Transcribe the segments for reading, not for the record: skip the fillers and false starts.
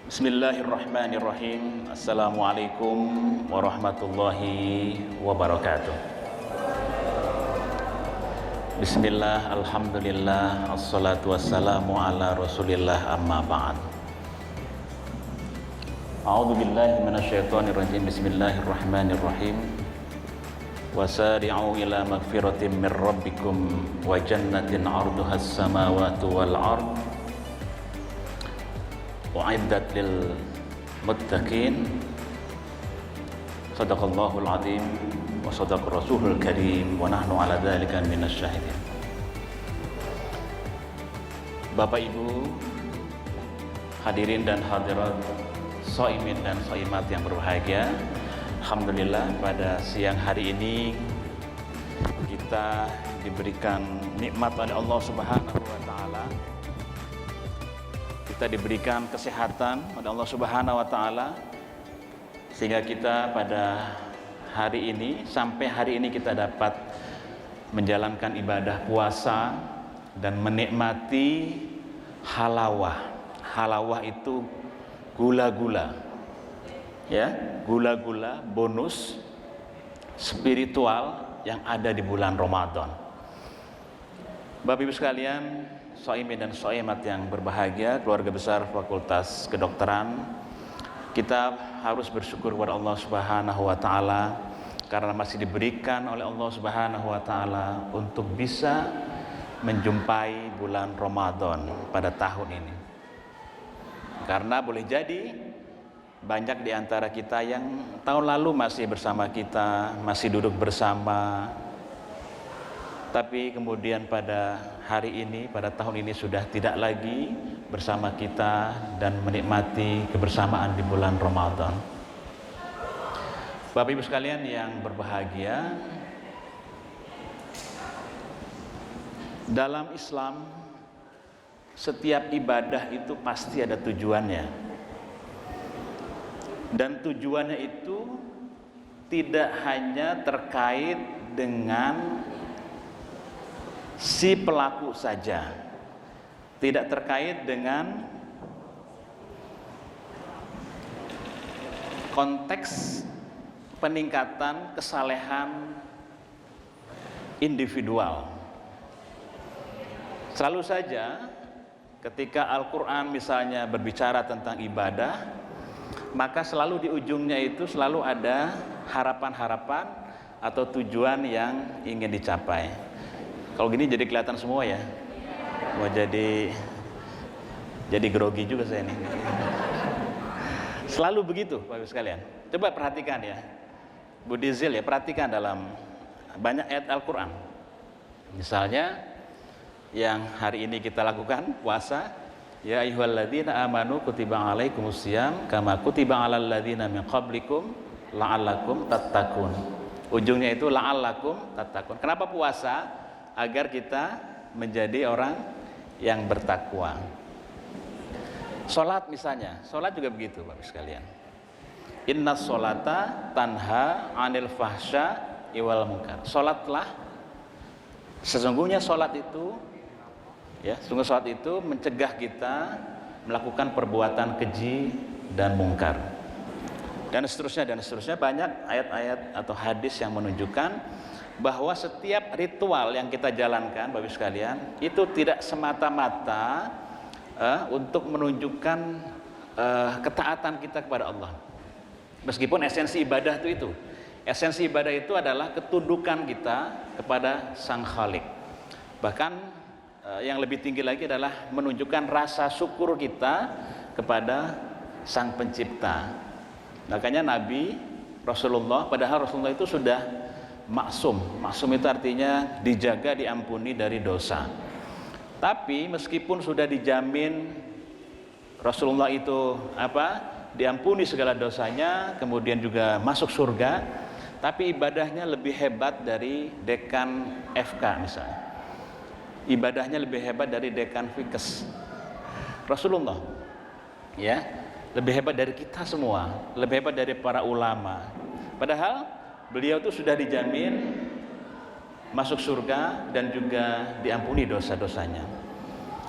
Bismillahirrahmanirrahim. Assalamualaikum warahmatullahi wabarakatuh. Bismillah, alhamdulillah, assalatu wassalamu ala rasulillah, amma ba'd. A'udzu billahi minasyaitonir rajim. Bismillahirrahmanirrahim. Wasari'u ila magfiratin min rabbikum wa jannatin 'arduhas samawati wal ard wa'iddat lil muttaqin. Shadaqallahul azim wa shadaqar rasulul karim wa nahnu ala dzalika minasy syahidin. Bapak Ibu hadirin dan hadirat, shaimin dan shaimat yang berbahagia, alhamdulillah pada siang hari ini kita diberikan nikmat oleh Allah Subhanahu wa taala. Kita diberikan kesehatan oleh Allah Subhanahu wa taala sehingga kita pada hari ini, sampai hari ini kita dapat menjalankan ibadah puasa dan menikmati halawah. Halawah itu gula-gula, ya, gula-gula bonus spiritual yang ada di bulan Ramadan. Bapak Ibu sekalian, shaimin dan shaimat yang berbahagia, keluarga besar Fakultas Kedokteran, kita harus bersyukur kepada Allah Subhanahu wa taala karena masih diberikan oleh Allah Subhanahu wa taala untuk bisa menjumpai bulan Ramadan pada tahun ini. Karena boleh jadi banyak di antara kita yang tahun lalu masih bersama kita, masih duduk bersama, tapi kemudian pada hari ini, pada tahun ini sudah tidak lagi bersama kita dan menikmati kebersamaan di bulan Ramadan. Bapak Ibu sekalian yang berbahagia, dalam Islam setiap ibadah itu pasti ada tujuannya, dan tujuannya itu tidak hanya terkait dengan si pelaku saja, tidak terkait dengan konteks peningkatan kesalehan individual. Selalu saja ketika Al-Quran misalnya berbicara tentang ibadah, maka selalu di ujungnya itu selalu ada harapan-harapan atau tujuan yang ingin dicapai. Kalau gini jadi kelihatan semua ya. Mau jadi grogi juga saya ini. Selalu begitu Bapak Ibu sekalian. Coba perhatikan ya, Budizil ya, perhatikan dalam banyak ayat Al-Quran. Misalnya yang hari ini kita lakukan puasa, ya ayyuhalladzina amanu kutiba alaikumusiyam kama kutiba alal ladzina min qablikum la'allakum tattaqun. Ujungnya itu la'allakum tattaqun. Kenapa puasa? Agar kita menjadi orang yang bertakwa. Salat misalnya, salat juga begitu Bapak sekalian. Innas sholata tanha 'anil fahsya wal munkar. Salatlah, sesungguhnya salat itu ya, sungguh salat itu mencegah kita melakukan perbuatan keji dan mungkar. Dan seterusnya banyak ayat-ayat atau hadis yang menunjukkan bahwa setiap ritual yang kita jalankan Bapak sekalian itu tidak semata-mata untuk menunjukkan ketaatan kita kepada Allah. Meskipun esensi ibadah itu esensi ibadah itu adalah ketundukan kita kepada Sang Khalik. Bahkan yang lebih tinggi lagi adalah menunjukkan rasa syukur kita kepada Sang Pencipta. Makanya Nabi Rasulullah, padahal Rasulullah itu sudah maksum. Maksum itu artinya dijaga, diampuni dari dosa. Tapi meskipun sudah dijamin Rasulullah itu diampuni segala dosanya, kemudian juga masuk surga, tapi ibadahnya lebih hebat dari dekan FK misalnya. Ibadahnya lebih hebat dari dekan Fikes. Rasulullah ya, lebih hebat dari kita semua, lebih hebat dari para ulama. Padahal beliau itu sudah dijamin masuk surga dan juga diampuni dosa-dosanya.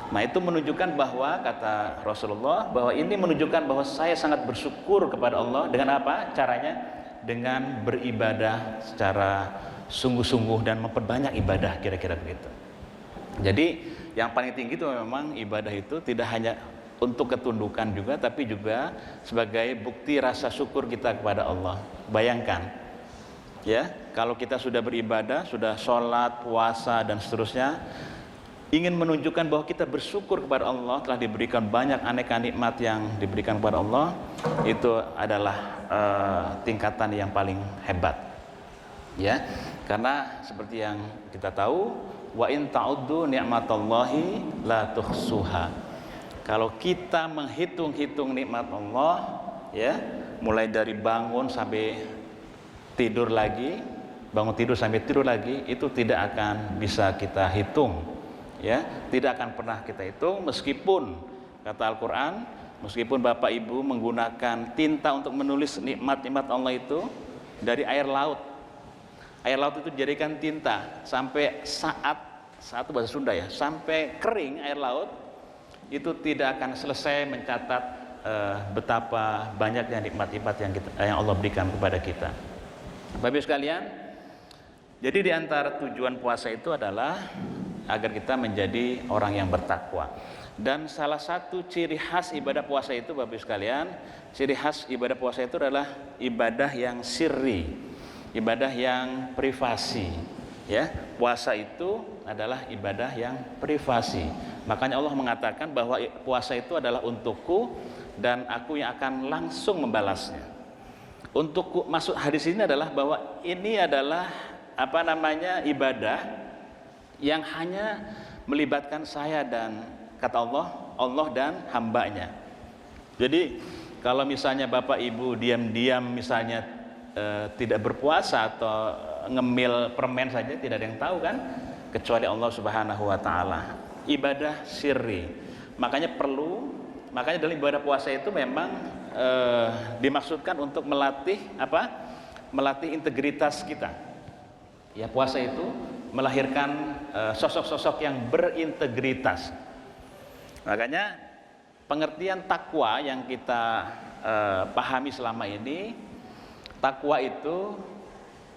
Nah, itu menunjukkan bahwa, kata Rasulullah, bahwa ini menunjukkan bahwa saya sangat bersyukur kepada Allah. Dengan apa caranya? Dengan beribadah secara sungguh-sungguh dan memperbanyak ibadah, kira-kira begitu. Jadi yang paling tinggi itu memang ibadah itu tidak hanya untuk ketundukan juga, tapi juga sebagai bukti rasa syukur kita kepada Allah. Bayangkan, ya, kalau kita sudah beribadah, sudah sholat, puasa dan seterusnya, ingin menunjukkan bahwa kita bersyukur kepada Allah, telah diberikan banyak aneka nikmat yang diberikan kepada Allah, itu adalah tingkatan yang paling hebat, ya. Karena seperti yang kita tahu, wa in ta'uddu ni'matallahi la tuhsuha. Kalau kita menghitung-hitung nikmat Allah, ya, mulai dari bangun sampai tidur lagi, bangun tidur sampai tidur lagi, itu tidak akan bisa kita hitung, ya, tidak akan pernah kita hitung. Meskipun kata Al-Quran, meskipun Bapak Ibu menggunakan tinta untuk menulis nikmat-nikmat Allah itu dari air laut itu dijadikan tinta sampai saat itu bahasa Sunda, ya, sampai kering air laut, itu tidak akan selesai mencatat betapa banyaknya nikmat-nikmat yang Allah berikan kepada kita. Bapak Ibu sekalian, jadi di antara tujuan puasa itu adalah agar kita menjadi orang yang bertakwa. Dan salah satu ciri khas ibadah puasa itu, Bapak Ibu sekalian, ciri khas ibadah puasa itu adalah ibadah yang sirri, ibadah yang privasi, ya. Puasa itu adalah ibadah yang privasi. Makanya Allah mengatakan bahwa puasa itu adalah untukku dan aku yang akan langsung membalasnya. Untukku, maksud hadis ini adalah bahwa ini adalah ibadah yang hanya melibatkan saya dan, kata Allah dan hambanya. Jadi kalau misalnya Bapak Ibu diam-diam misalnya tidak berpuasa atau ngemil permen saja, tidak ada yang tahu kan, kecuali Allah Subhanahu wa taala. Ibadah sirri. Makanya dalam ibadah puasa itu memang dimaksudkan untuk melatih integritas kita. Ya, puasa itu melahirkan sosok-sosok yang berintegritas. Makanya pengertian takwa yang kita pahami selama ini, takwa itu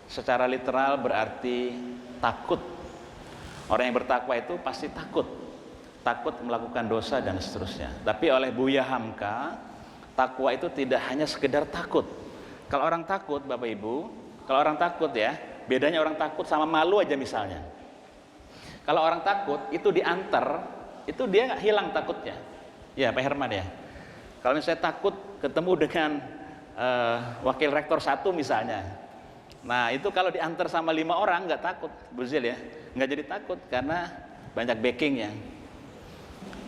secara literal berarti takut. Orang yang bertakwa itu pasti takut melakukan dosa dan seterusnya. Tapi oleh Buya Hamka, takwa itu tidak hanya sekedar takut. Kalau orang takut, Bapak Ibu, ya, bedanya orang takut sama malu aja misalnya. Kalau orang takut itu diantar, itu dia nggak hilang takutnya. Ya, Pak Herman ya. Kalau misalnya takut ketemu dengan wakil rektor 1 misalnya, nah itu kalau diantar sama 5 orang nggak takut, Bu Zil ya, nggak jadi takut karena banyak backingnya.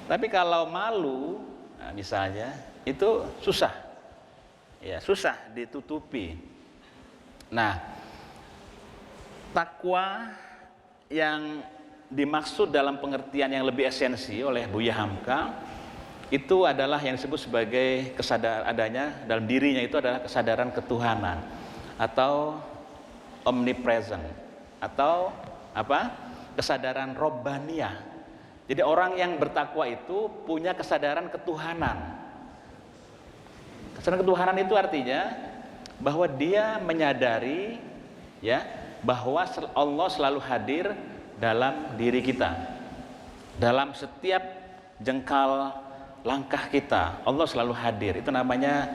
Tapi kalau malu, nah misalnya, itu susah, ya, susah ditutupi. Nah, takwa yang dimaksud dalam pengertian yang lebih esensi oleh Buya Hamka itu adalah yang disebut sebagai kesadaran adanya dalam dirinya itu adalah kesadaran ketuhanan atau omnipresent atau kesadaran robbaniyah. Jadi orang yang bertakwa itu punya kesadaran ketuhanan. Kesadaran ketuhanan itu artinya bahwa dia menyadari, ya, bahwa Allah selalu hadir dalam diri kita. Dalam setiap jengkal langkah kita, Allah selalu hadir. Itu namanya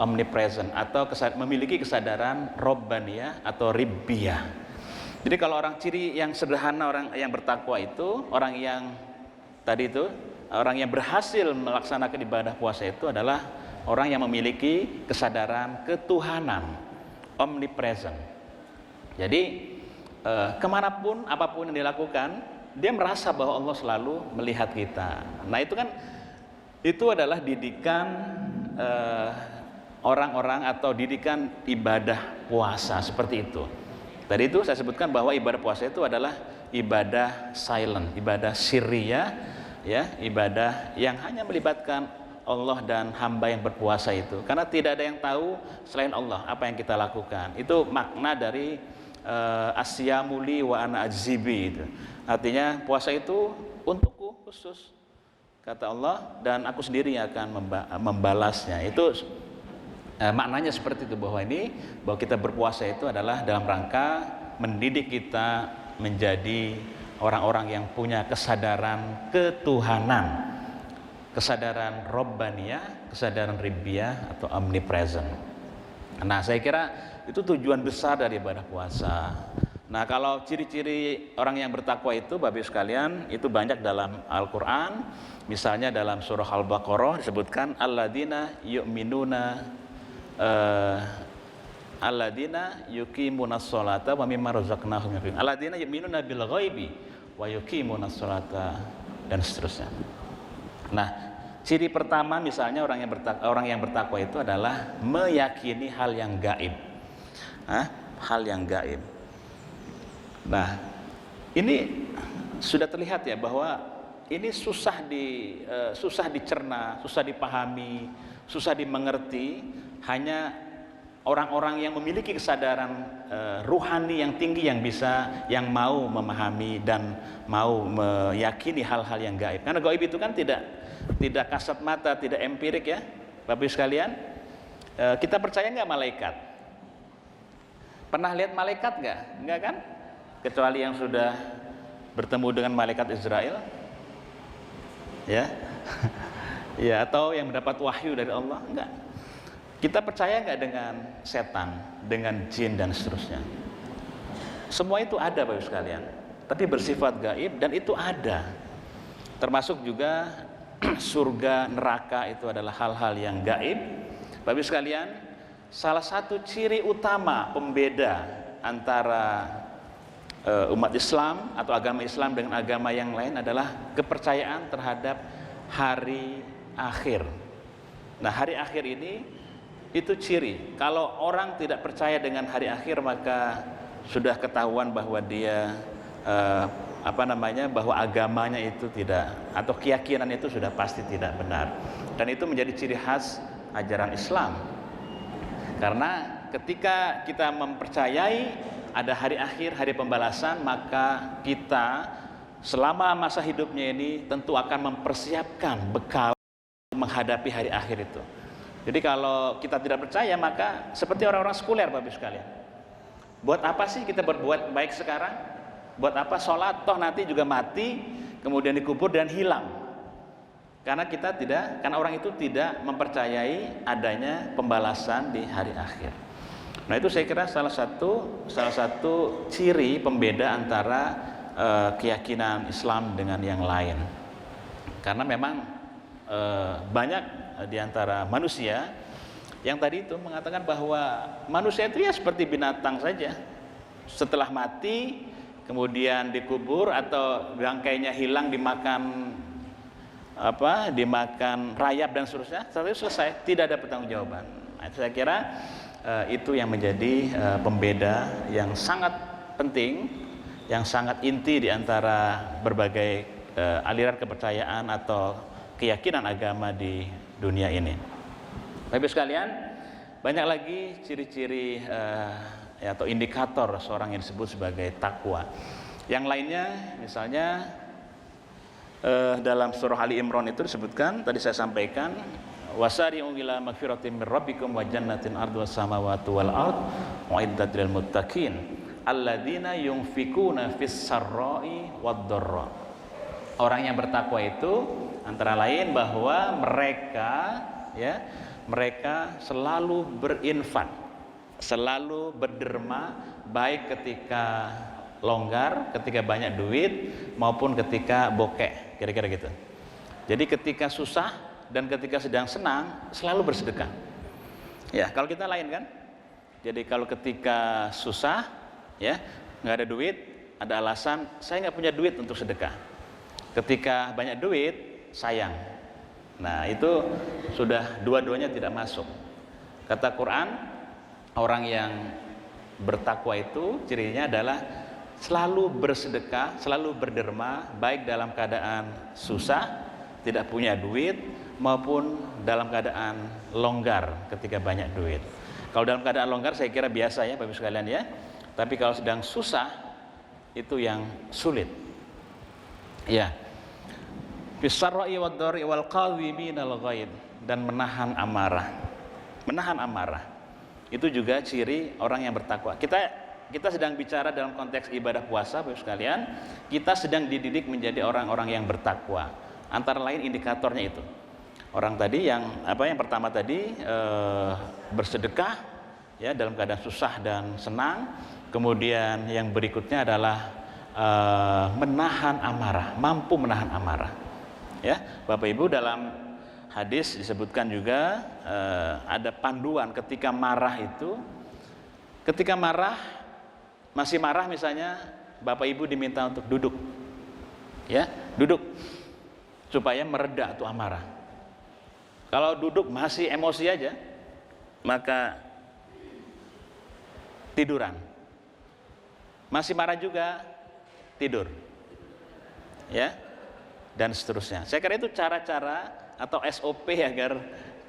omnipresent atau memiliki kesadaran robbaniyah atau ribbiyah. Jadi kalau orang ciri yang sederhana orang yang bertakwa itu, orang yang berhasil melaksanakan ibadah puasa itu adalah orang yang memiliki kesadaran ketuhanan, omnipresent. Jadi kemanapun, apapun yang dilakukan, dia merasa bahwa Allah selalu melihat kita. Nah itu adalah didikan orang-orang atau didikan ibadah puasa seperti itu. Tadi itu saya sebutkan bahwa ibadah puasa itu adalah ibadah silent, ibadah sirriyah, ya, ibadah yang hanya melibatkan Allah dan hamba yang berpuasa itu. Karena tidak ada yang tahu selain Allah apa yang kita lakukan. Itu makna dari asyamuli wa ana ajzibi itu. Artinya puasa itu untukku khusus. kata Allah, dan aku sendiri yang akan membalasnya. Itu maknanya seperti itu, bahwa kita berpuasa itu adalah dalam rangka mendidik kita menjadi orang-orang yang punya kesadaran ketuhanan, kesadaran Robbaniyah, kesadaran Ribbiyah atau omnipresent. Nah, saya kira itu tujuan besar dari ibadah puasa. Nah, kalau ciri-ciri orang yang bertakwa itu, Bapak Ibu sekalian, itu banyak dalam Al-Quran. Misalnya dalam surah Al-Baqarah disebutkan alladzina yuqimunas sholata wa mimma razaqnahum yunfiqun. Alladzina yu'minuna bil ghaibi wa yuqimunas sholata, dan seterusnya. Nah, ciri pertama misalnya orang yang bertakwa itu adalah meyakini hal yang gaib. Hal yang gaib. Nah, ini sudah terlihat ya bahwa ini susah dicerna, susah dipahami, susah dimengerti. Hanya orang-orang yang memiliki kesadaran ruhani yang tinggi yang mau memahami dan mau meyakini hal-hal yang gaib. Karena gaib itu kan tidak kasat mata, tidak empirik ya, Bapak Ibu sekalian. Kita percaya nggak malaikat? Pernah lihat malaikat nggak? Nggak kan? Kecuali yang sudah bertemu dengan malaikat Israel, ya, ya, atau yang mendapat wahyu dari Allah, enggak. Kita percaya enggak dengan setan, dengan jin dan seterusnya? Semua itu ada, Bapak Ibu sekalian, tapi bersifat gaib, dan itu ada. Termasuk juga surga, neraka, itu adalah hal-hal yang gaib. Bapak Ibu sekalian, salah satu ciri utama pembeda antara umat Islam atau agama Islam dengan agama yang lain adalah kepercayaan terhadap hari akhir. Nah, hari akhir ini itu ciri. Kalau orang tidak percaya dengan hari akhir, maka sudah ketahuan bahwa dia bahwa agamanya itu tidak, atau keyakinan itu sudah pasti tidak benar. Dan itu menjadi ciri khas ajaran Islam. Karena ketika kita mempercayai ada hari akhir, hari pembalasan, maka kita selama masa hidupnya ini tentu akan mempersiapkan bekal menghadapi hari akhir itu. Jadi kalau kita tidak percaya, maka seperti orang-orang sekuler, Bapak Ibu sekalian. Buat apa sih kita berbuat baik sekarang? Buat apa sholat? Toh nanti juga mati, kemudian dikubur dan hilang. Karena orang itu tidak mempercayai adanya pembalasan di hari akhir. Nah, itu saya kira salah satu ciri pembeda antara keyakinan Islam dengan yang lain. Karena memang banyak di antara manusia yang tadi itu mengatakan bahwa manusia itu ya seperti binatang saja. Setelah mati, kemudian dikubur atau bangkainya hilang dimakan rayap dan seterusnya, setelah itu selesai, tidak ada pertanggungjawaban. Nah, saya kira itu yang menjadi pembeda yang sangat penting, yang sangat inti di antara berbagai aliran kepercayaan atau keyakinan agama di dunia ini. Bapak Ibu sekalian, banyak lagi ciri-ciri atau indikator seorang yang disebut sebagai takwa. Yang lainnya, misalnya dalam surah Ali Imran itu disebutkan, tadi saya sampaikan, wasari'u ila magfiratin min rabbikum wa jannatin arduhas samawati wal ard uiddat lil muttaqin alladzina yunfikuna fis sarra'i wad dharra. Orang yang bertakwa itu antara lain bahwa mereka selalu berinfak, selalu berderma, baik ketika longgar, ketika banyak duit, maupun ketika bokeh, kira-kira gitu. Jadi ketika susah dan ketika sedang senang selalu bersedekah. Ya, kalau kita lain kan. Jadi kalau ketika susah, ya, nggak ada duit, ada alasan saya nggak punya duit untuk sedekah. Ketika banyak duit, sayang. Nah, itu sudah dua-duanya tidak masuk. Kata Quran, orang yang bertakwa itu cirinya adalah selalu bersedekah, selalu berderma, baik dalam keadaan susah, tidak punya duit, maupun dalam keadaan longgar ketika banyak duit. Kalau dalam keadaan longgar saya kira biasa ya Bapak Ibu sekalian ya. Tapi kalau sedang susah itu yang sulit. Ya. Fisarra'i wad-dharri wal kadhiminal ghaidh, dan menahan amarah. Menahan amarah itu juga ciri orang yang bertakwa. Kita sedang bicara dalam konteks ibadah puasa, Bapak sekalian. Kita sedang dididik menjadi orang-orang yang bertakwa. Antara lain indikatornya itu. Orang tadi yang pertama tadi bersedekah ya dalam keadaan susah dan senang. Kemudian yang berikutnya adalah menahan amarah, mampu menahan amarah. Ya, Bapak Ibu, dalam hadis disebutkan juga ada panduan ketika marah itu. Ketika masih marah misalnya, Bapak Ibu diminta untuk duduk. Ya, duduk supaya mereda tuh amarah. Kalau duduk masih emosi aja, maka tiduran. Masih marah juga, tidur. Ya, dan seterusnya. Saya kira itu cara-cara atau SOP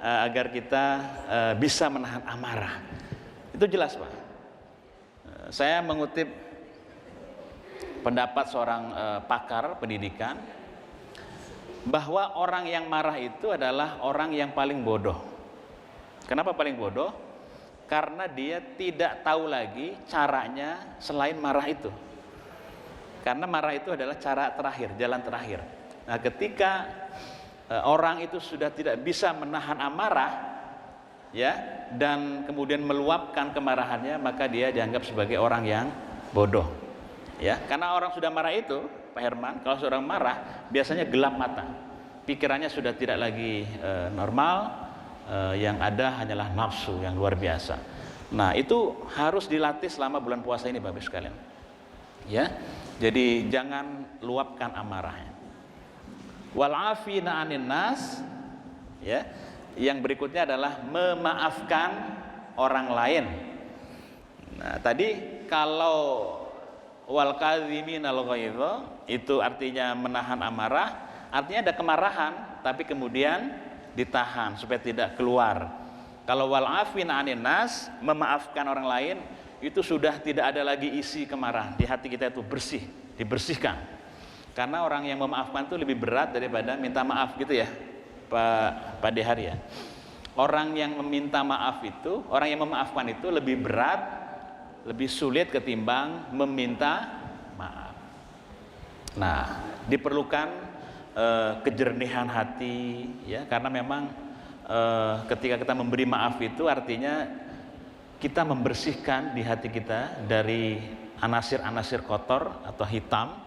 agar kita bisa menahan amarah. Itu jelas, Pak. Saya mengutip pendapat seorang pakar pendidikan bahwa orang yang marah itu adalah orang yang paling bodoh. Kenapa paling bodoh? Karena dia tidak tahu lagi caranya selain marah itu. Karena marah itu adalah cara terakhir, jalan terakhir. Nah, ketika orang itu sudah tidak bisa menahan amarah, ya, dan kemudian meluapkan kemarahannya, maka dia dianggap sebagai orang yang bodoh. Ya, karena orang sudah marah itu, Pak Herman, kalau seorang marah biasanya gelap mata, pikirannya sudah tidak lagi normal, yang ada hanyalah nafsu yang luar biasa. Nah, itu harus dilatih selama bulan puasa ini, Bapak sekalian. Ya, jadi jangan luapkan amarahnya. Wal afina 'anin nas, ya. Yang berikutnya adalah memaafkan orang lain. Nah, tadi kalau wal kadhiminal ghaidha itu artinya menahan amarah, artinya ada kemarahan tapi kemudian ditahan supaya tidak keluar. Kalau wal afina 'anin nas, memaafkan orang lain, itu sudah tidak ada lagi isi kemarahan. Di hati kita itu bersih, dibersihkan. Karena orang yang memaafkan itu lebih berat daripada minta maaf, gitu ya, Pak Dehar ya. Orang yang meminta maaf itu, orang yang memaafkan itu lebih berat, lebih sulit ketimbang meminta maaf. Nah, diperlukan kejernihan hati, ya, karena memang ketika kita memberi maaf itu artinya kita membersihkan di hati kita dari anasir-anasir kotor atau hitam.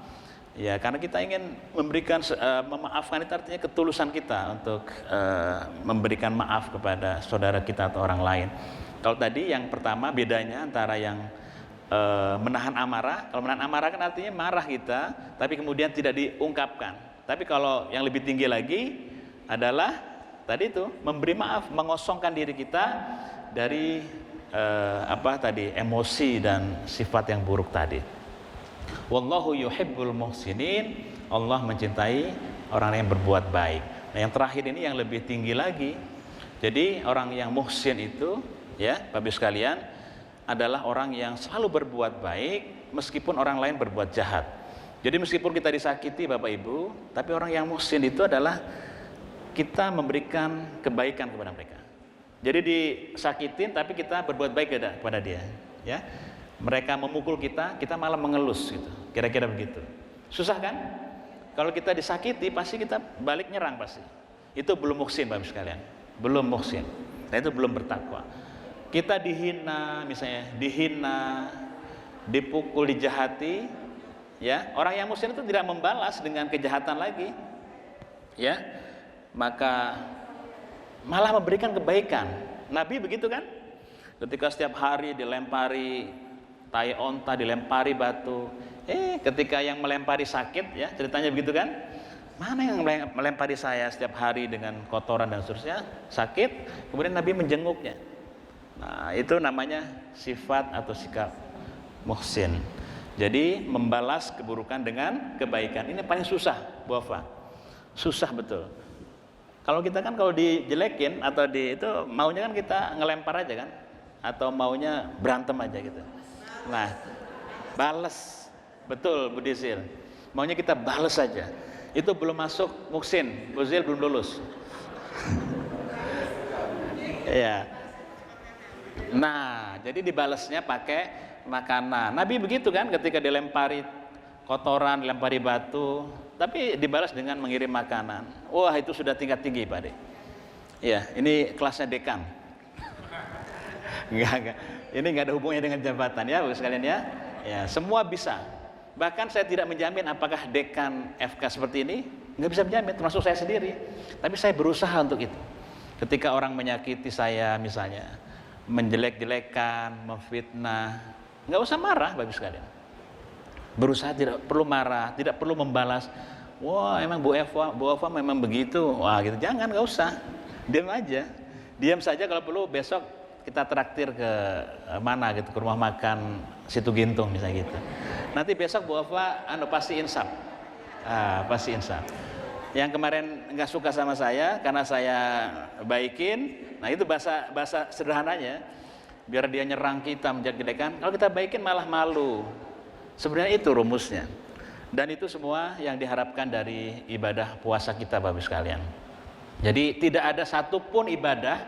Ya, karena kita ingin memberikan memaafkan itu artinya ketulusan kita untuk memberikan maaf kepada saudara kita atau orang lain. Kalau tadi yang pertama bedanya antara yang menahan amarah, kalau menahan amarah kan artinya marah kita, tapi kemudian tidak diungkapkan. Tapi kalau yang lebih tinggi lagi adalah tadi itu memberi maaf, mengosongkan diri kita dari emosi dan sifat yang buruk tadi. Wallahu yuhibbul muhsinin, Allah mencintai orang yang berbuat baik. Nah, yang terakhir ini yang lebih tinggi lagi. Jadi orang yang muhsin itu, ya, Bapak sekalian, adalah orang yang selalu berbuat baik meskipun orang lain berbuat jahat. Jadi meskipun kita disakiti, Bapak Ibu, tapi orang yang muhsin itu adalah kita memberikan kebaikan kepada mereka. Jadi disakitin tapi kita berbuat baik kepada dia, ya. Mereka memukul kita, kita malah mengelus gitu. Kira-kira begitu. Susah kan? Kalau kita disakiti pasti kita balik nyerang pasti. Itu belum muhsin, Bapak sekalian. Belum muhsin. Nah, itu belum bertakwa. Kita dihina, misalnya dihina, dipukul, dijahati, ya. Orang yang muhsin itu tidak membalas dengan kejahatan lagi. Ya. Maka malah memberikan kebaikan. Nabi begitu kan? Ketika setiap hari dilempari tai onta, dilempari batu, ketika yang melempari sakit, ya, ceritanya begitu kan? Mana yang melempari saya setiap hari dengan kotoran dan seterusnya, sakit, kemudian Nabi menjenguknya. Nah, itu namanya sifat atau sikap muhsin. Jadi membalas keburukan dengan kebaikan. Ini paling susah, Bu Afa. Susah betul. Kalau kita kan kalau dijelekin atau itu maunya kan kita ngelempar aja kan, atau maunya berantem aja gitu. Nah, balas, betul Bu Disil. Maunya kita balas saja. itu belum masuk muksin, muzil belum lulus. Ya. Nah, jadi dibalasnya pakai makanan. Nabi begitu kan, ketika dilempari kotoran, dilempari batu, tapi dibalas dengan mengirim makanan. Wah, itu sudah tingkat tinggi, Pak De. Ya, ini kelasnya dekan. Enggak. Ini enggak ada hubungannya dengan jabatan ya, Bapak sekalian ya. Ya, semua bisa. Bahkan saya tidak menjamin apakah dekan FK seperti ini, nggak bisa menjamin, termasuk saya sendiri. Tapi saya berusaha untuk itu. Ketika orang menyakiti saya misalnya, menjelek-jelekan, memfitnah, nggak usah marah, Bapak sekalian. Berusaha tidak perlu marah, tidak perlu membalas. Wah, emang Bu Eva memang begitu. Wah, gitu. Jangan, nggak usah. Diam aja. Diam saja, kalau perlu besok kita traktir ke mana gitu, ke rumah makan Situ Gintung misalnya gitu. Nanti besok Bu Eva pasti insaf. Pasti insaf. Yang kemarin nggak suka sama saya karena saya baikin, nah itu bahasa sederhananya, biar dia nyerang kita, menjelek-jelekan. Kalau kita baikin malah malu. Sebenarnya itu rumusnya. Dan itu semua yang diharapkan dari ibadah puasa kita, Bapak sekalian. Jadi tidak ada satupun ibadah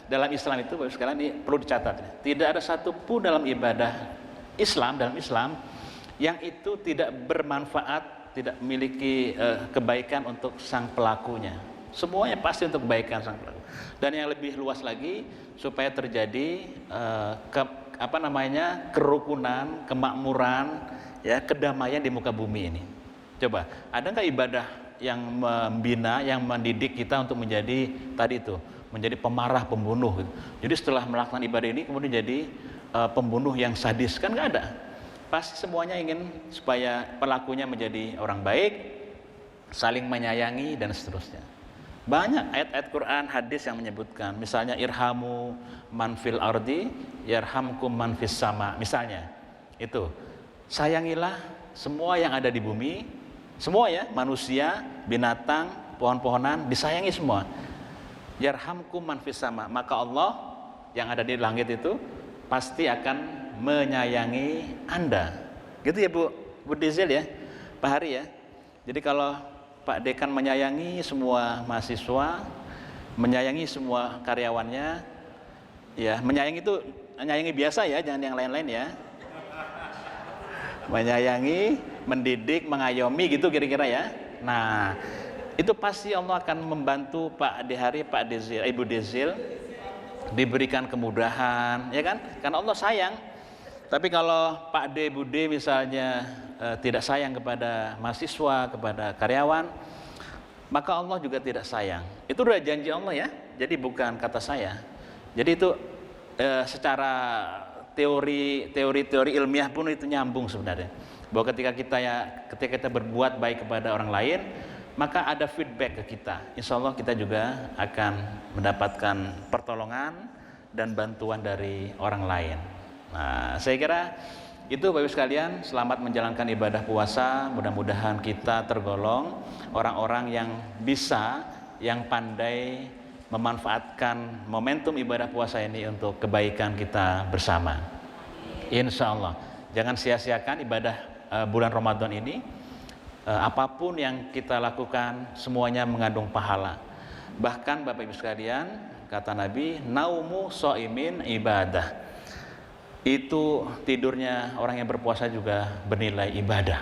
dalam Islam itu, Bapak sekalian, ini perlu dicatat. Tidak ada satupun dalam ibadah dalam Islam yang itu tidak bermanfaat, tidak memiliki kebaikan untuk sang pelakunya. Semuanya pasti untuk kebaikan sang pelaku. Dan yang lebih luas lagi, supaya terjadi kerukunan, kemakmuran, ya, kedamaian di muka bumi ini. Coba, ada nggak ibadah yang membina, yang mendidik kita untuk menjadi tadi itu, menjadi pemarah, pembunuh gitu. Jadi setelah melakukan ibadah ini kemudian jadi pembunuh yang sadis, kan nggak ada. Pasti semuanya ingin supaya pelakunya menjadi orang baik, saling menyayangi dan seterusnya. Banyak ayat-ayat Quran, hadis yang menyebutkan, misalnya irhamu man fil ardi yarhamkum man fis sama, misalnya itu, sayangilah semua yang ada di bumi, semua ya, manusia, binatang, pohon-pohonan, disayangi semua. Yarhamkum man fis sama, maka Allah yang ada di langit itu pasti akan menyayangi Anda. Gitu ya Bu Dizil ya, Pak Hari ya. Jadi kalau Pak Dekan menyayangi semua mahasiswa, menyayangi semua karyawannya, ya, menyayangi itu menyayangi biasa ya, jangan yang lain-lain ya. Menyayangi, mendidik, mengayomi gitu kira-kira ya. Nah, itu pasti Allah akan membantu Pak Dehari, Pak Dezil, Ibu Dezil diberikan kemudahan, ya kan? Karena Allah sayang. Tapi kalau Pak D, Bu D misalnya tidak sayang kepada mahasiswa, kepada karyawan, maka Allah juga tidak sayang. Itu udah janji Allah ya, jadi bukan kata saya. Jadi itu secara teori ilmiah pun itu nyambung sebenarnya. Bahwa ketika kita berbuat baik kepada orang lain, maka ada feedback ke kita. Insya Allah kita juga akan mendapatkan pertolongan dan bantuan dari orang lain. Nah, saya kira itu Bapak Ibu sekalian, selamat menjalankan ibadah puasa. Mudah-mudahan kita tergolong orang-orang yang bisa, yang pandai memanfaatkan momentum ibadah puasa ini untuk kebaikan kita bersama. Insya Allah, jangan sia-siakan ibadah bulan Ramadan ini. Apapun yang kita lakukan semuanya mengandung pahala. Bahkan Bapak Ibu sekalian, kata Nabi, naumu shaimin ibadah. Itu tidurnya orang yang berpuasa juga bernilai ibadah.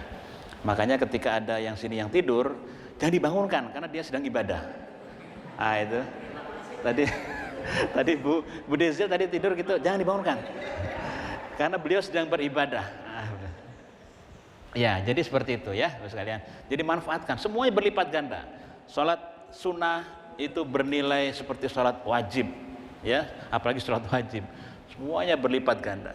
Makanya ketika ada yang sini yang tidur, jangan dibangunkan karena dia sedang ibadah. Itu tadi Bu Dezil tadi tidur gitu, jangan dibangunkan karena beliau sedang beribadah. Ya, jadi seperti itu ya, Bapak sekalian. Jadi manfaatkan, semuanya berlipat ganda. Salat sunnah itu bernilai seperti salat wajib, ya, apalagi salat wajib. Semuanya berlipat ganda.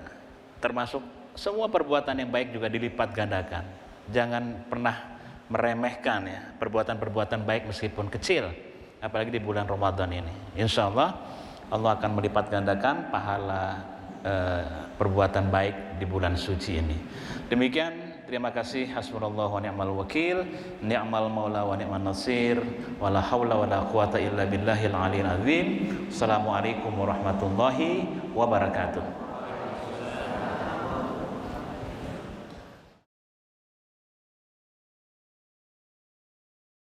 Termasuk semua perbuatan yang baik juga dilipat gandakan. Jangan pernah meremehkan ya perbuatan-perbuatan baik meskipun kecil, apalagi di bulan Ramadan ini. Insya Allah Allah akan melipat gandakan pahala perbuatan baik di bulan suci ini. Demikian, terima kasih. Hasbunallahu wa ni'mal wakil, ni'mal maula wa ni'man nasir, wala haula wala quwata illa billahil aliyil azim. Assalamualaikum warahmatullahi wabarakatuh.